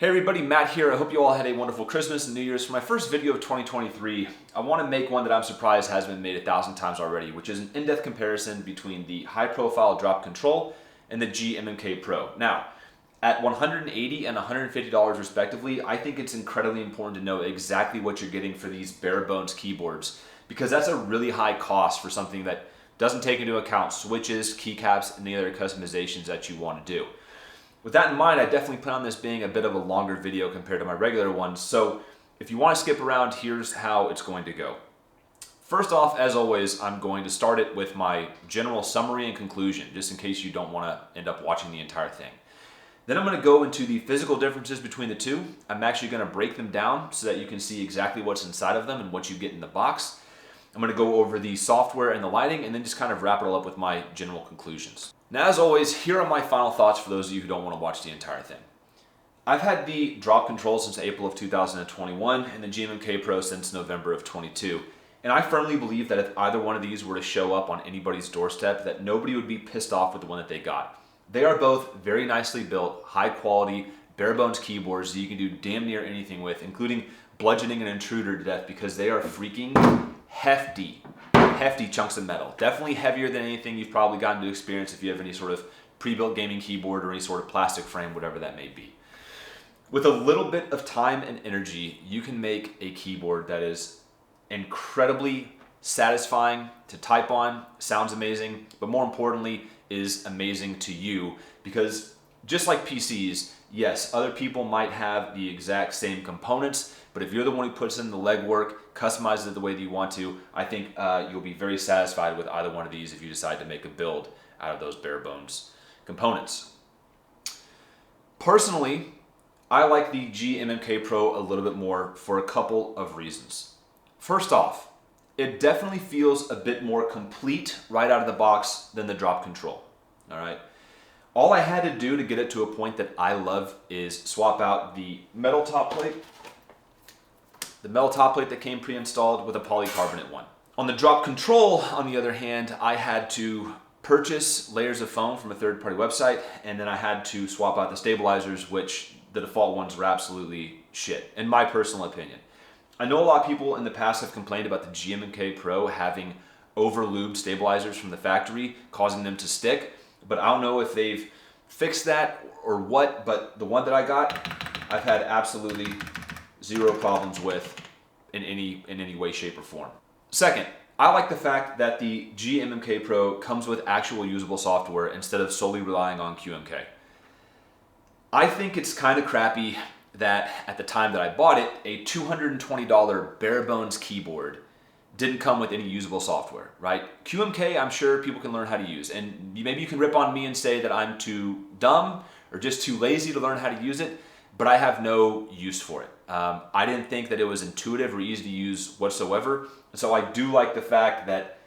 Hey everybody, Matt here. I hope you all had a wonderful Christmas and New Year's. For my first video of 2023, I want to make one that I'm surprised has been made 1,000 times already, which is an in-depth comparison between the high-profile drop control and the GMMK Pro. Now, at $180 and $150 respectively, I think it's incredibly important to know exactly what you're getting for these bare-bones keyboards, because that's a really high cost for something that doesn't take into account switches, keycaps, and the other customizations that you want to do. With that in mind, I definitely plan on this being a bit of a longer video compared to my regular ones, so if you want to skip around, here's how it's going to go. First off, as always, I'm going to start it with my general summary and conclusion, just in case you don't want to end up watching the entire thing. Then I'm going to go into the physical differences between the two. I'm actually going to break them down so that you can see exactly what's inside of them and what you get in the box. I'm going to go over the software and the lighting, and then just kind of wrap it all up with my general conclusions. Now, as always, here are my final thoughts for those of you who don't want to watch the entire thing. I've had the drop control since April of 2021 and the GMMK Pro since November of 22. And I firmly believe that if either one of these were to show up on anybody's doorstep, that nobody would be pissed off with the one that they got. They are both very nicely built, high quality, bare bones keyboards that you can do damn near anything with, including bludgeoning an intruder to death, because they are freaking hefty chunks of metal. Definitely heavier than anything you've probably gotten to experience if you have any sort of pre-built gaming keyboard or any sort of plastic frame, whatever that may be. With a little bit of time and energy, you can make a keyboard that is incredibly satisfying to type on, sounds amazing, but more importantly, is amazing to you, because just like PCs, yes, other people might have the exact same components, but if you're the one who puts in the legwork, customizes it the way that you want to, I think you'll be very satisfied with either one of these if you decide to make a build out of those bare bones components. Personally, I like the GMMK Pro a little bit more for a couple of reasons. First off, it definitely feels a bit more complete right out of the box than the drop control. All right. All I had to do to get it to a point that I love is swap out the metal top plate that came pre-installed with a polycarbonate one. On the drop control, on the other hand, I had to purchase layers of foam from a third-party website, and then I had to swap out the stabilizers, which the default ones are absolutely shit, in my personal opinion. I know a lot of people in the past have complained about the GMMK Pro having over-lubed stabilizers from the factory, causing them to stick, but I don't know if they've fixed that or what, but the one that I got, I've had absolutely zero problems with in any way, shape, or form. Second, I like the fact that the GMMK Pro comes with actual usable software instead of solely relying on QMK. I think it's kind of crappy that at the time that I bought it, a $220 bare bones keyboard didn't come with any usable software, right? QMK, I'm sure people can learn how to use, and maybe you can rip on me and say that I'm too dumb or just too lazy to learn how to use it, but I have no use for it. I didn't think that it was intuitive or easy to use whatsoever, and so I do like the fact that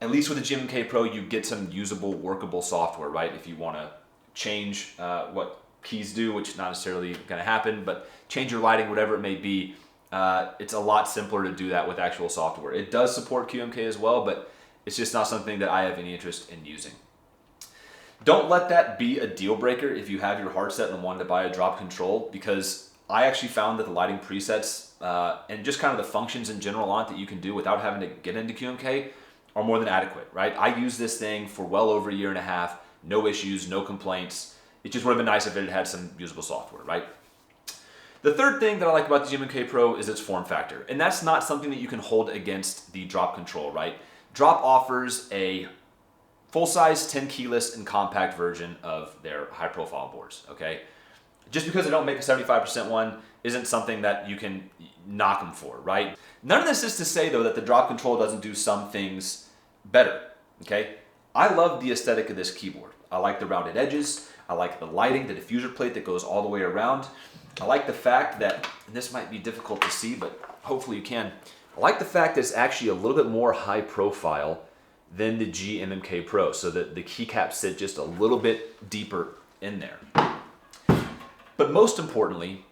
at least with the GMMK Pro, you get some usable, workable software, right? If you want to change what keys do, which is not necessarily going to happen, but change your lighting, whatever it may be, it's a lot simpler to do that with actual software. It does support QMK as well, but it's just not something that I have any interest in using. Don't let that be a deal breaker if you have your heart set and wanted to buy a drop control, because I actually found that the lighting presets and just kind of the functions in general on it that you can do without having to get into QMK are more than adequate, right? I used this thing for well over a year and a half, no issues, no complaints. It just would have been nice if it had some usable software, right? The third thing that I like about the GMMK Pro is its form factor, and that's not something that you can hold against the drop control, right? Drop offers a full-size 10 keyless and compact version of their high-profile boards, okay? Just because they don't make a 75% one isn't something that you can knock them for, right? None of this is to say, though, that the drop control doesn't do some things better, okay? I love the aesthetic of this keyboard. I like the rounded edges. I like the lighting, the diffuser plate that goes all the way around. I like the fact that, and this might be difficult to see, but hopefully you can, I like the fact that it's actually a little bit more high profile than the GMMK Pro, so that the keycaps sit just a little bit deeper in there. But most importantly,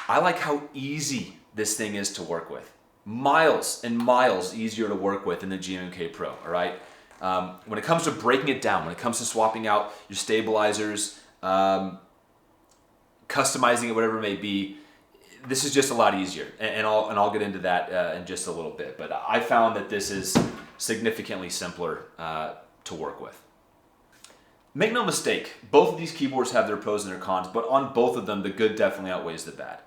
I like how easy this thing is to work with. Miles and miles easier to work with than the GMMK Pro, all right? When it comes to breaking it down, when it comes to swapping out your stabilizers, customizing it, whatever it may be, this is just a lot easier. And I'll get into that in just a little bit. But I found that this is significantly simpler to work with. Make no mistake, both of these keyboards have their pros and their cons, but on both of them, the good definitely outweighs the bad.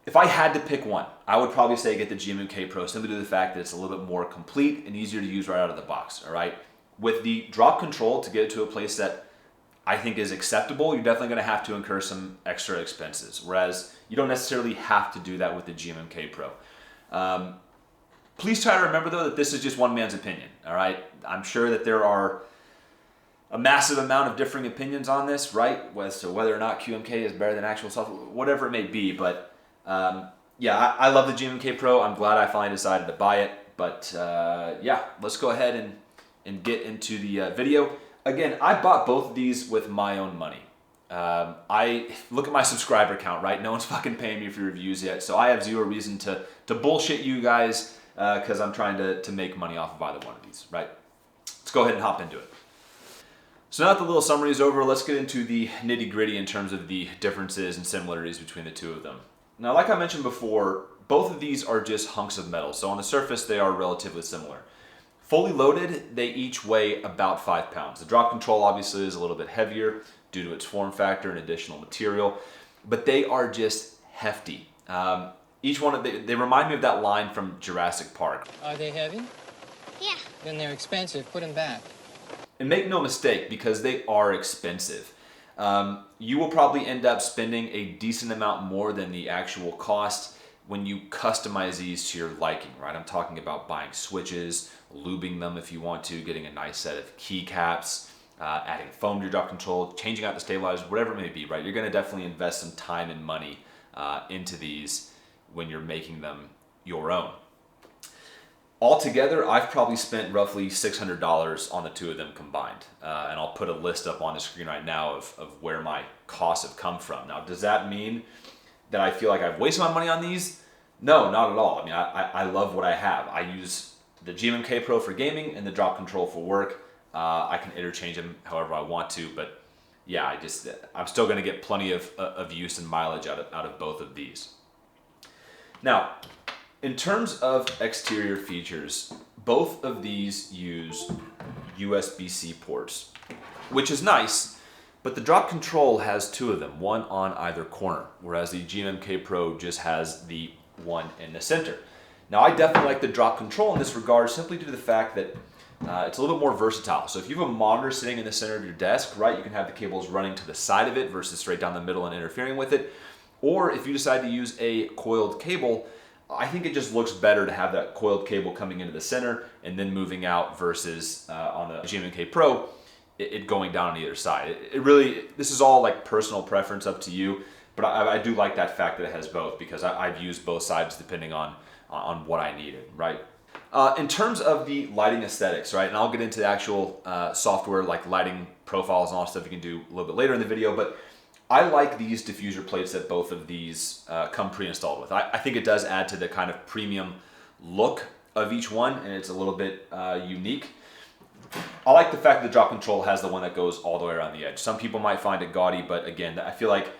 If I had to pick one, I would probably say get the GMMK Pro, simply due to the fact that it's a little bit more complete and easier to use right out of the box, all right? With the drop control, to get it to a place that I think is acceptable, you're definitely gonna have to incur some extra expenses, whereas you don't necessarily have to do that with the GMMK Pro. Please try to remember though that this is just one man's opinion, all right? I'm sure that there are a massive amount of differing opinions on this, right? As to whether or not QMK is better than actual software, whatever it may be. But yeah, I love the GMMK Pro. I'm glad I finally decided to buy it. But yeah, let's go ahead and get into the video. Again, I bought both of these with my own money. I look at my subscriber count, right? No one's fucking paying me for reviews yet, so I have zero reason to bullshit you guys because I'm trying to make money off of either one of these, right? Let's go ahead and hop into it. So now that the little summary is over, let's get into the nitty-gritty in terms of the differences and similarities between the two of them. Now, like I mentioned before, both of these are just hunks of metal, so on the surface they are relatively similar. Fully loaded, they each weigh about 5 pounds. The drop control obviously is a little bit heavier due to its form factor and additional material, but they are just hefty. Each one, they remind me of that line from Jurassic Park. Are they heavy? Yeah. Then they're expensive. Put them back. And make no mistake, because they are expensive. You will probably end up spending a decent amount more than the actual cost when you customize these to your liking, right? I'm talking about buying switches, lubing them if you want to, getting a nice set of keycaps, adding foam to your drop control, changing out the stabilizers, whatever it may be, right? You're gonna definitely invest some time and money into these when you're making them your own. Altogether, I've probably spent roughly $600 on the two of them combined. And I'll put a list up on the screen right now of where my costs have come from. Now, does that mean that I feel like I've wasted my money on these? No, not at all. I mean, I love what I have. I use the GMMK Pro for gaming and the drop control for work. I can interchange them however I want to, but yeah, I'm still gonna get plenty of use and mileage out of both of these. Now, in terms of exterior features, both of these use USB-C ports, which is nice, but the drop control has two of them, one on either corner, whereas the GMMK Pro just has the one in the center. Now, I definitely like the drop control in this regard simply due to the fact that it's a little bit more versatile. So if you have a monitor sitting in the center of your desk, right, you can have the cables running to the side of it versus straight down the middle and interfering with it. Or if you decide to use a coiled cable, I think it just looks better to have that coiled cable coming into the center and then moving out versus on the GMMK Pro, it going down on either side. It really, this is all like personal preference, up to you, but I do like that fact that it has both because I've used both sides depending on what I needed, right? In terms of the lighting aesthetics, right, and I'll get into the actual software like lighting profiles and all that stuff you can do a little bit later in the video, but I like these diffuser plates that both of these come pre-installed with. I think it does add to the kind of premium look of each one, and it's a little bit unique. I like the fact that the drop control has the one that goes all the way around the edge. Some people might find it gaudy, but again, I feel like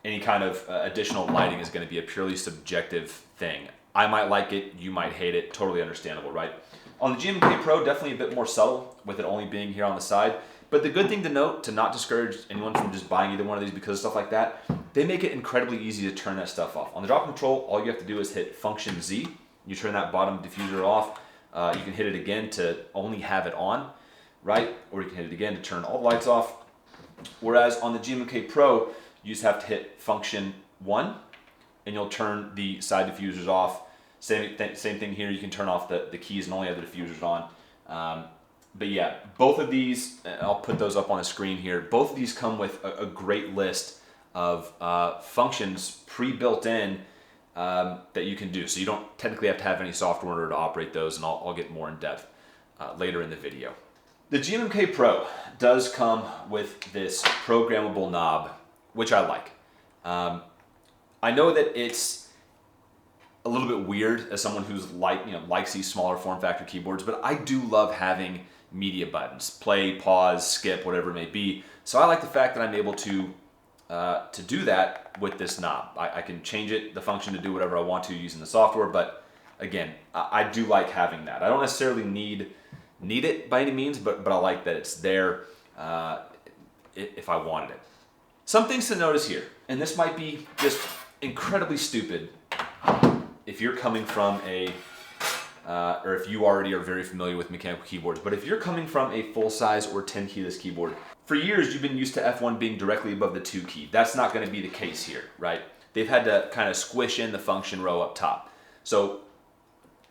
any kind of additional lighting is going to be a purely subjective thing. I might like it, you might hate it, totally understandable, right? On the GMMK Pro, definitely a bit more subtle with it only being here on the side. But the good thing to note, to not discourage anyone from just buying either one of these because of stuff like that, they make it incredibly easy to turn that stuff off. On the drop control, all you have to do is hit Function Z. You turn that bottom diffuser off. You can hit it again to only have it on, right? Or you can hit it again to turn all the lights off. Whereas on the GMMK Pro, you just have to hit Function 1, and you'll turn the side diffusers off. Same thing here, you can turn off the keys and only have the diffusers on. But yeah, both of these, I'll put those up on the screen here. Both of these come with a great list of functions pre-built in that you can do. So you don't technically have to have any software in order to operate those, and I'll get more in depth later in the video. The GMMK Pro does come with this programmable knob, which I like. I know that it's a little bit weird as someone who's likes these smaller form factor keyboards, but I do love having media buttons, play, pause, skip, whatever it may be. So I like the fact that I'm able to to do that with this knob. I can change it, the function, to do whatever I want to using the software, but again, I do like having that. I don't necessarily need it by any means, but I like that it's there if I wanted it. Some things to notice here, and this might be just incredibly stupid if you're coming from or if you already are very familiar with mechanical keyboards, but if you're coming from a full-size or 10 keyless keyboard, for years you've been used to F1 being directly above the 2 key. That's not going to be the case here, right? They've had to kind of squish in the function row up top. So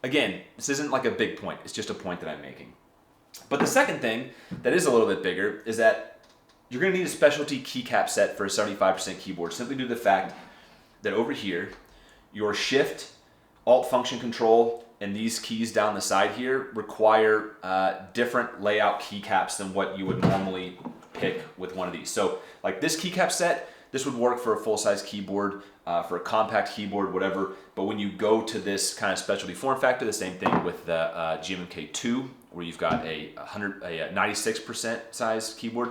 again, this isn't like a big point, it's just a point that I'm making. But the second thing that is a little bit bigger is that you're going to need a specialty keycap set for a 75% keyboard, simply due to the fact that over here, your Shift, Alt function control, and these keys down the side here require different layout keycaps than what you would normally pick with one of these. So like this keycap set, this would work for a full-size keyboard, for a compact keyboard, whatever. But when you go to this kind of specialty form factor, the same thing with the GMMK 2, where you've got a 96% size keyboard.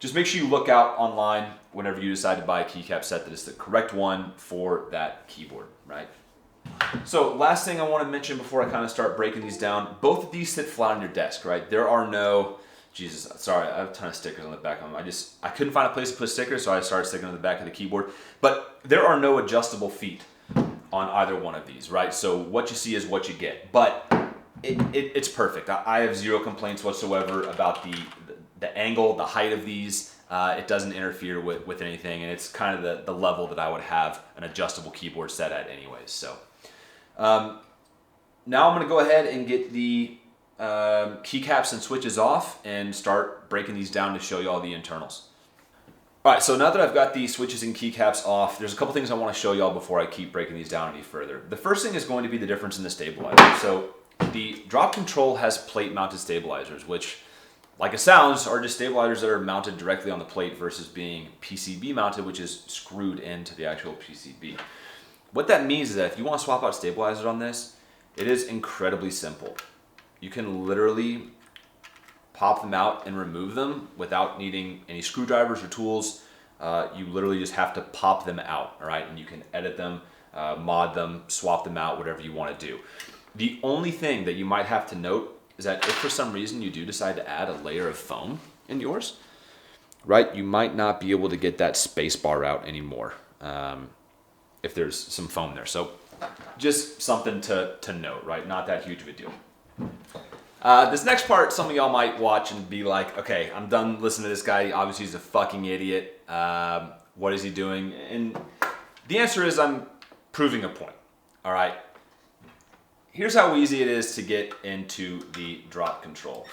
Just make sure you look out online whenever you decide to buy a keycap set that is the correct one for that keyboard, right? So last thing I want to mention before I kind of start breaking these down, both of these sit flat on your desk, right? There are no, Jesus, sorry, I have a ton of stickers on the back of them. I couldn't find a place to put stickers, so I started sticking on the back of the keyboard. But there are no adjustable feet on either one of these, right? So what you see is what you get. But it's perfect. I have zero complaints whatsoever about the angle, the height of these. It doesn't interfere with anything, and it's kind of the level that I would have an adjustable keyboard set at anyways. So now I'm going to go ahead and get the keycaps and switches off and start breaking these down to show you all the internals. All right, so now that I've got the switches and keycaps off, there's a couple things I want to show y'all before I keep breaking these down any further. The first thing is going to be the difference in the stabilizer. So the Drop Control has plate-mounted stabilizers, which, like it sounds, are just stabilizers that are mounted directly on the plate versus being PCB mounted, which is screwed into the actual PCB. What that means is that if you want to swap out stabilizers on this, it is incredibly simple. You can literally pop them out and remove them without needing any screwdrivers or tools. You literally just have to pop them out, all right? And you can edit them, mod them, swap them out, whatever you want to do. The only thing that you might have to note is that if for some reason you do decide to add a layer of foam in yours, right, you might not be able to get that space bar out anymore if there's some foam there. So just something to note, right? Not that huge of a deal. This next part, some of y'all might watch and be like, okay, I'm done listening to this guy. Obviously, he's a fucking idiot. What is he doing? And the answer is I'm proving a point, all right? Here's how easy it is to get into the Drop Control.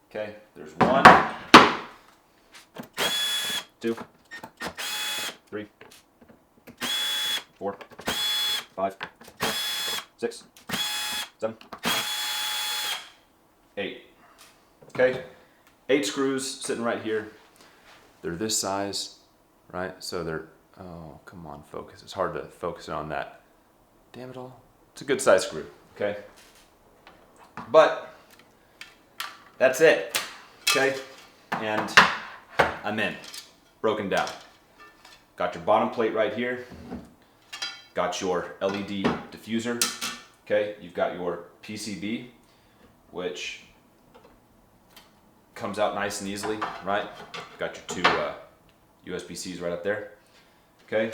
Okay, there's 1, 2, 3, 4, 5, 6, 7, 8. Okay, 8 screws sitting right here. They're this size, right? So they're, oh, come on, focus. It's hard to focus on that. Damn it all. It's a good size screw, okay? But that's it, okay? And I'm in, broken down. Got your bottom plate right here. Got your LED diffuser, okay? You've got your PCB, which comes out nice and easily, right? Got your 2 USB-Cs right up there, okay?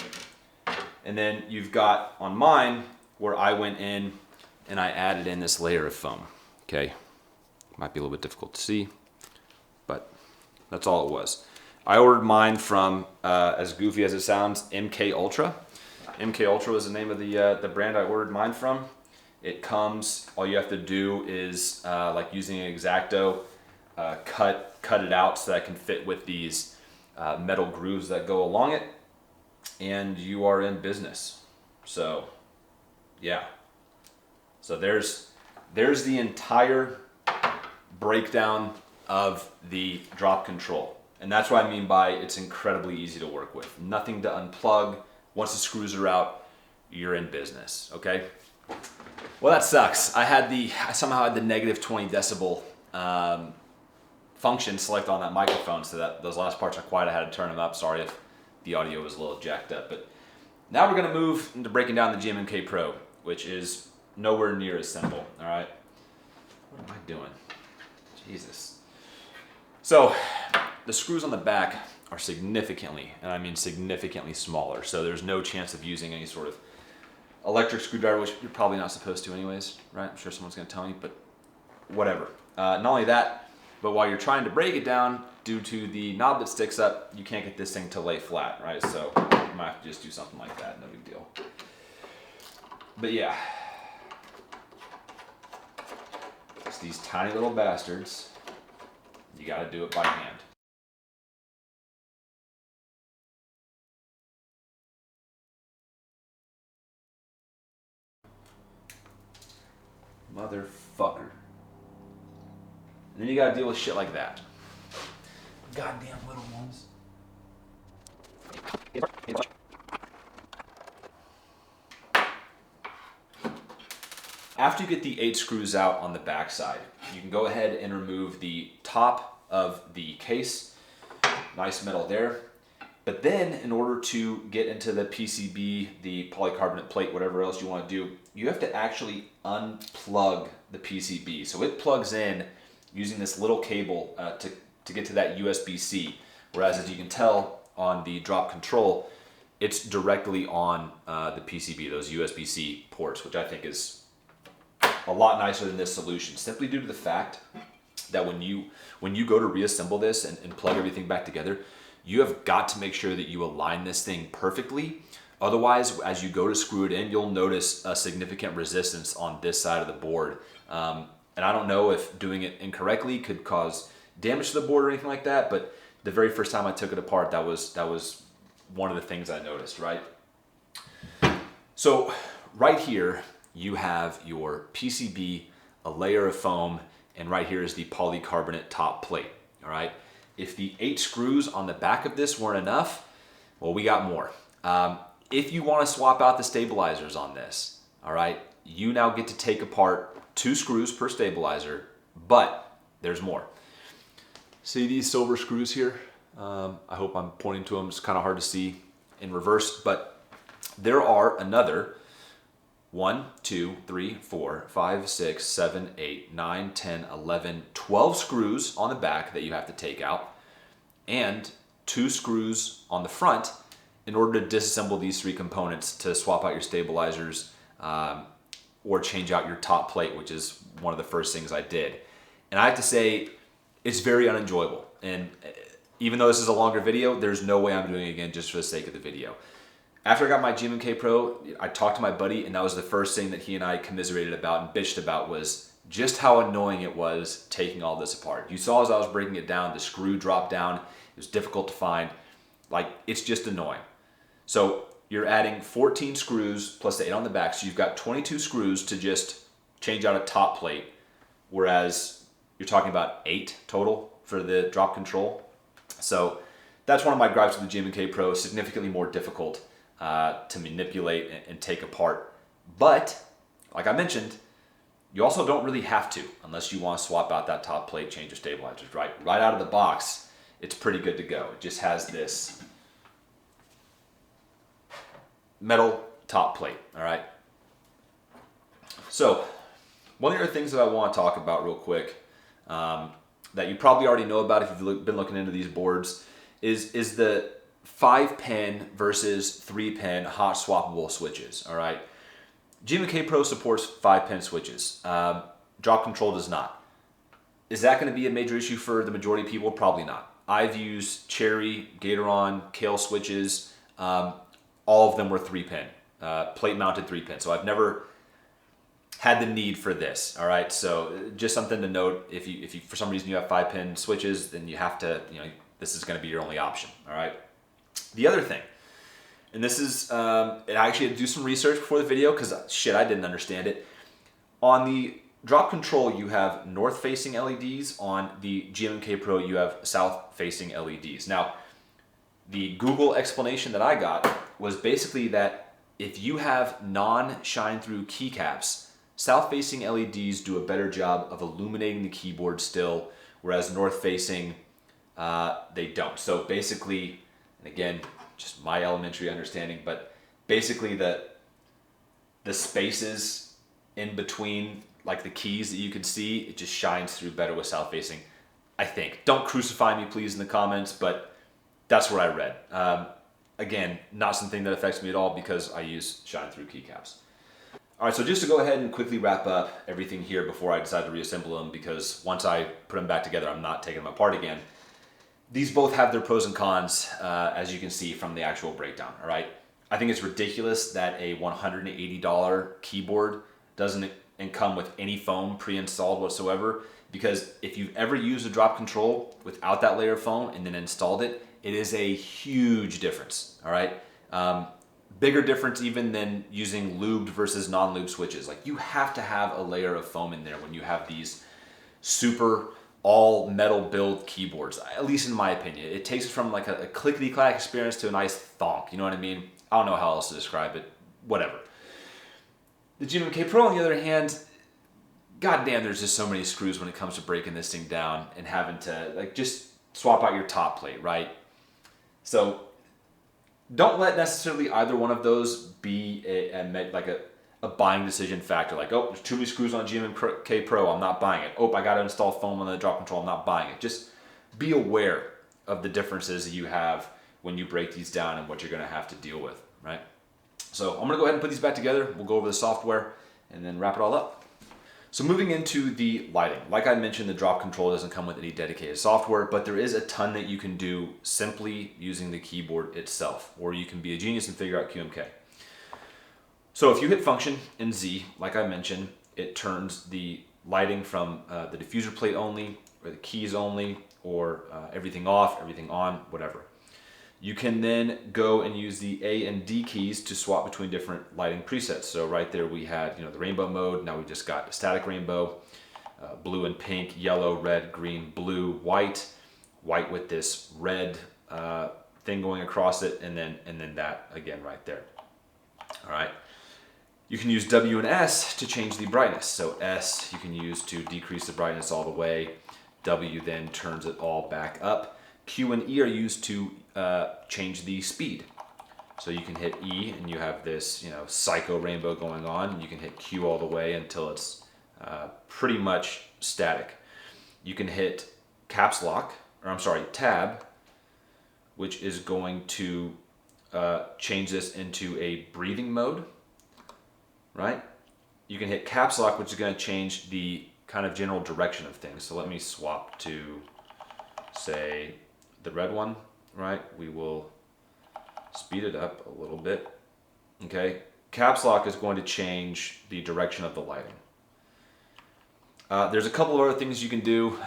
And then you've got on mine where I went in and I added in this layer of foam, okay? Might be a little bit difficult to see, but that's all it was. I ordered mine from, as goofy as it sounds, MK Ultra. MK Ultra was the name of the brand I ordered mine from. It comes, all you have to do is, like using an X-Acto, cut it out so that it can fit with these metal grooves that go along it, and you are in business. So, yeah. So there's the entire breakdown of the Drop Control. And that's what I mean by it's incredibly easy to work with. Nothing to unplug. Once the screws are out, you're in business, okay? Well, that sucks. I somehow had the negative 20 decibel function select on that microphone, so that those last parts are quiet. I had to turn them up. Sorry if the audio was a little jacked up. But now we're going to move into breaking down the GMMK Pro, which is nowhere near as simple. All right. What am I doing? Jesus. So the screws on the back are significantly, and I mean significantly smaller. So there's no chance of using any sort of electric screwdriver, which you're probably not supposed to anyways, right? I'm sure someone's going to tell me, but whatever. Not only that, but while you're trying to break it down, due to the knob that sticks up, you can't get this thing to lay flat, right? So you might have to just do something like that, no big deal. But yeah, it's these tiny little bastards. You got to do it by hand. Motherfucker. And then you gotta deal with shit like that. Goddamn little ones. After you get the 8 screws out on the back side, you can go ahead and remove the top of the case. Nice metal there. But then, in order to get into the PCB, the polycarbonate plate, whatever else you want to do, you have to actually unplug the PCB. So it plugs in using this little cable to get to that USB-C. Whereas, as you can tell on the drop control, it's directly on the PCB, those USB-C ports, which I think is a lot nicer than this solution, simply due to the fact that when you go to reassemble this and plug everything back together, you have got to make sure that you align this thing perfectly. Otherwise, as you go to screw it in, you'll notice a significant resistance on this side of the board. And I don't know if doing it incorrectly could cause damage to the board or anything like that, but the very first time I took it apart, that was one of the things I noticed, right? So right here, you have your PCB, a layer of foam, and right here is the polycarbonate top plate, all right? If the 8 screws on the back of this weren't enough, well, we got more. If you want to swap out the stabilizers on this, all right, you now get to take apart 2 screws per stabilizer, but there's more. See these silver screws here? I hope I'm pointing to them. It's kind of hard to see in reverse, but there are another 1, 2, 3, 4, 5, 6, 7, 8, 9, 10, 11, 12 screws on the back that you have to take out, and 2 screws on the front in order to disassemble these 3 components to swap out your stabilizers or change out your top plate, which is one of the first things I did. And I have to say, it's very unenjoyable. And even though this is a longer video, there's no way I'm doing it again just for the sake of the video. After I got my GMMK Pro, I talked to my buddy, and that was the first thing that he and I commiserated about and bitched about, was just how annoying it was taking all this apart. You saw as I was breaking it down, the screw dropped down. It was difficult to find. Like, it's just annoying. So you're adding 14 screws plus the 8 on the back, so you've got 22 screws to just change out a top plate, whereas you're talking about 8 total for the drop control. So that's one of my gripes with the GMMK Pro, significantly more difficult to manipulate and take apart. But like I mentioned, you also don't really have to unless you want to swap out that top plate, change your stabilizers, right? Right out of the box, it's pretty good to go. It just has this metal top plate, all right? So one of the other things that I want to talk about real quick that you probably already know about if you've been looking into these boards is the 5-pin versus 3-pin hot swappable switches, all right? GMMK Pro supports 5-pin switches. Drop control does not. Is that going to be a major issue for the majority of people? Probably not. I've used Cherry, Gatoron, Kale switches. All of them were 3-pin, plate-mounted 3-pin. So I've never had the need for this, all right? So just something to note, if you for some reason you have 5-pin switches, then you have to, this is going to be your only option, all right? The other thing, and this is, I actually had to do some research before the video because shit, I didn't understand it. On the drop control, you have north-facing LEDs. On the GMMK Pro, you have south-facing LEDs. Now, the Google explanation that I got was basically that if you have non-shine-through keycaps, south-facing LEDs do a better job of illuminating the keyboard still, whereas north-facing, they don't. So basically, and again, just my elementary understanding, but basically the spaces in between, like the keys that you can see, it just shines through better with south-facing, I think. Don't crucify me, please, in the comments, but that's what I read. Again, not something that affects me at all because I use shine-through keycaps. All right, so just to go ahead and quickly wrap up everything here before I decide to reassemble them, because once I put them back together, I'm not taking them apart again. These both have their pros and cons, as you can see from the actual breakdown, all right? I think it's ridiculous that a $180 keyboard doesn't come with any foam pre-installed whatsoever, because if you've ever used a drop control without that layer of foam and then installed it, it is a huge difference, all right? Bigger difference even than using lubed versus non-lubed switches. Like, you have to have a layer of foam in there when you have these super all metal build keyboards, at least in my opinion. It takes it from like a clickety-clack experience to a nice thonk, you know what I mean? I don't know how else to describe it, whatever. The GMMK Pro, on the other hand, goddamn, there's just so many screws when it comes to breaking this thing down and having to like just swap out your top plate, right? So don't let necessarily either one of those be a buying decision factor. Like, oh, there's too many screws on GMMK Pro, I'm not buying it. Oh, I got to install foam on the drop control, I'm not buying it. Just be aware of the differences that you have when you break these down and what you're going to have to deal with, right? So I'm going to go ahead and put these back together. We'll go over the software and then wrap it all up. So moving into the lighting, like I mentioned, the drop control doesn't come with any dedicated software, but there is a ton that you can do simply using the keyboard itself, or you can be a genius and figure out QMK. So if you hit function in Z, like I mentioned, it turns the lighting from the diffuser plate only, or the keys only, or everything off, everything on, whatever. You can then go and use the A and D keys to swap between different lighting presets. So right there we had, the rainbow mode. Now we just got a static rainbow, blue and pink, yellow, red, green, blue, white with this red thing going across it, and then that again right there. All right. You can use W and S to change the brightness. So S you can use to decrease the brightness all the way. W then turns it all back up. Q and E are used to change the speed. So you can hit E and you have this, psycho rainbow going on. You can hit Q all the way until it's pretty much static. You can hit tab, which is going to change this into a breathing mode, right? You can hit caps lock, which is going to change the kind of general direction of things. So let me swap to, say, the red one, right? We will speed it up a little bit. Okay, caps lock is going to change the direction of the lighting. There's a couple of other things you can do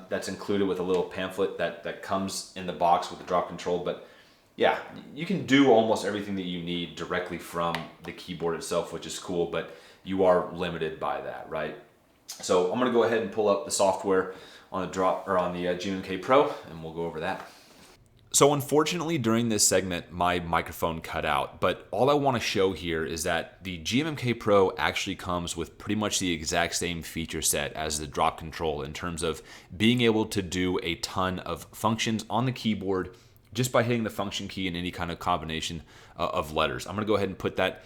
that's included with a little pamphlet that comes in the box with the drop control, but yeah, you can do almost everything that you need directly from the keyboard itself, which is cool, but you are limited by that, right? So I'm gonna go ahead and pull up the software on the GMMK Pro, and we'll go over that. So unfortunately, during this segment, my microphone cut out, but all I want to show here is that the GMMK Pro actually comes with pretty much the exact same feature set as the drop control in terms of being able to do a ton of functions on the keyboard just by hitting the function key in any kind of combination of letters. I'm going to go ahead and put that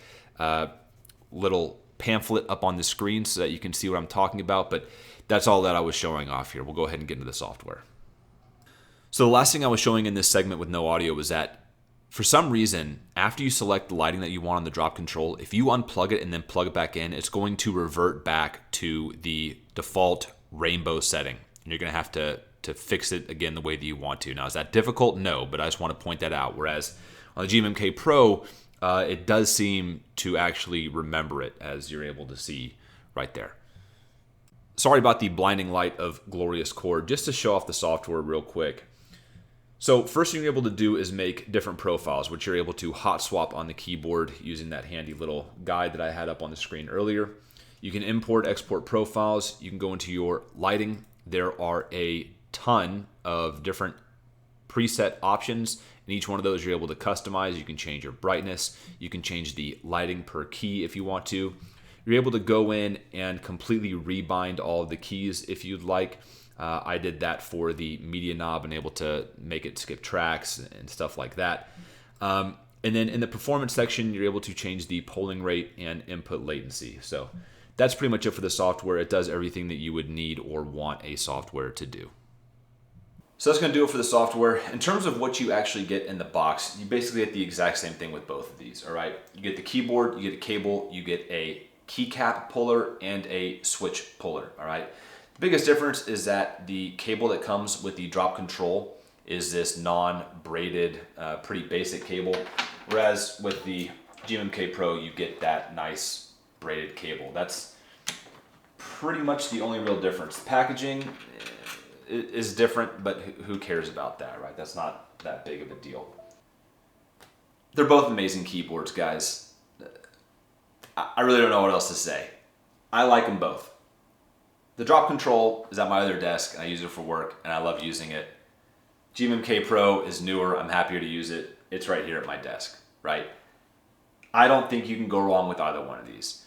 little pamphlet up on the screen so that you can see what I'm talking about, but that's all that I was showing off here. We'll go ahead and get into the software. So the last thing I was showing in this segment with no audio was that for some reason, after you select the lighting that you want on the drop control, if you unplug it and then plug it back in, it's going to revert back to the default rainbow setting. And you're going to have to fix it again the way that you want to. Now, is that difficult? No, but I just want to point that out. Whereas on the GMMK Pro, it does seem to actually remember it, as you're able to see right there. Sorry about the blinding light of glorious chord. Just to show off the software real quick. So first thing you're able to do is make different profiles, which you're able to hot swap on the keyboard using that handy little guide that I had up on the screen earlier. You can import, export profiles. You can go into your lighting. There are a ton of different preset options, and each one of those you're able to customize. You can change your brightness. You can change the lighting per key if you want to. You're able to go in and completely rebind all of the keys if you'd like. I did that for the media knob and able to make it skip tracks and stuff like that. And then in the performance section, you're able to change the polling rate and input latency. So that's pretty much it for the software. It does everything that you would need or want a software to do. So that's going to do it for the software. In terms of what you actually get in the box, you basically get the exact same thing with both of these, all right? You get the keyboard, you get a cable, you get a keycap puller and a switch puller, all right? The biggest difference is that the cable that comes with the drop control is this non-braided, pretty basic cable, whereas with the GMMK Pro, you get that nice braided cable. That's pretty much the only real difference. The packaging is different, but who cares about that, right? That's not that big of a deal. They're both amazing keyboards, guys. I really don't know what else to say. I like them both. The drop control is at my other desk, and I use it for work, and I love using it. GMMK Pro is newer. I'm happier to use it. It's right here at my desk, right? I don't think you can go wrong with either one of these.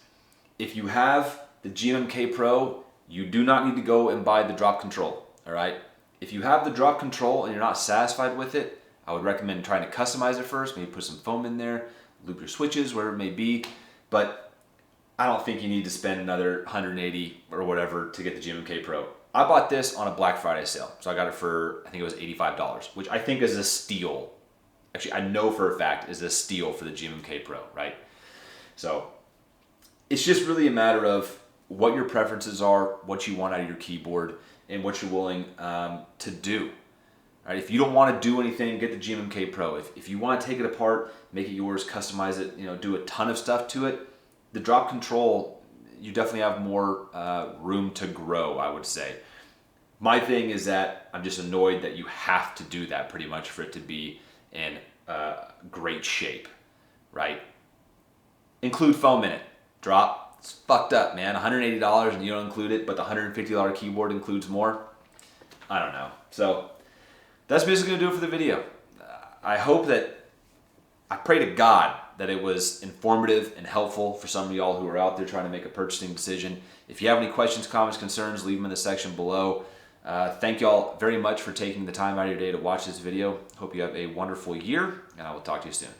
If you have the GMMK Pro, you do not need to go and buy the drop control. All right. If you have the drop control and you're not satisfied with it, I would recommend trying to customize it first. Maybe put some foam in there, loop your switches, whatever it may be. But I don't think you need to spend another 180 or whatever to get the GMMK Pro. I bought this on a Black Friday sale. So I got it for, I think it was $85, which I think is a steal. Actually, I know for a fact is a steal for the GMMK Pro, right? So it's just really a matter of what your preferences are, what you want out of your keyboard, and what you're willing to do. Right? If you don't want to do anything, get the GMMK Pro. If you want to take it apart, make it yours, customize it, do a ton of stuff to it, the drop control, you definitely have more room to grow, I would say. My thing is that I'm just annoyed that you have to do that pretty much for it to be in great shape, right? Include foam in it. Drop. It's fucked up, man. $180 and you don't include it, but the $150 keyboard includes more. I don't know. So that's basically gonna do it for the video. I pray to God that it was informative and helpful for some of y'all who are out there trying to make a purchasing decision. If you have any questions, comments, concerns, leave them in the section below. Thank y'all very much for taking the time out of your day to watch this video. Hope you have a wonderful year, and I will talk to you soon.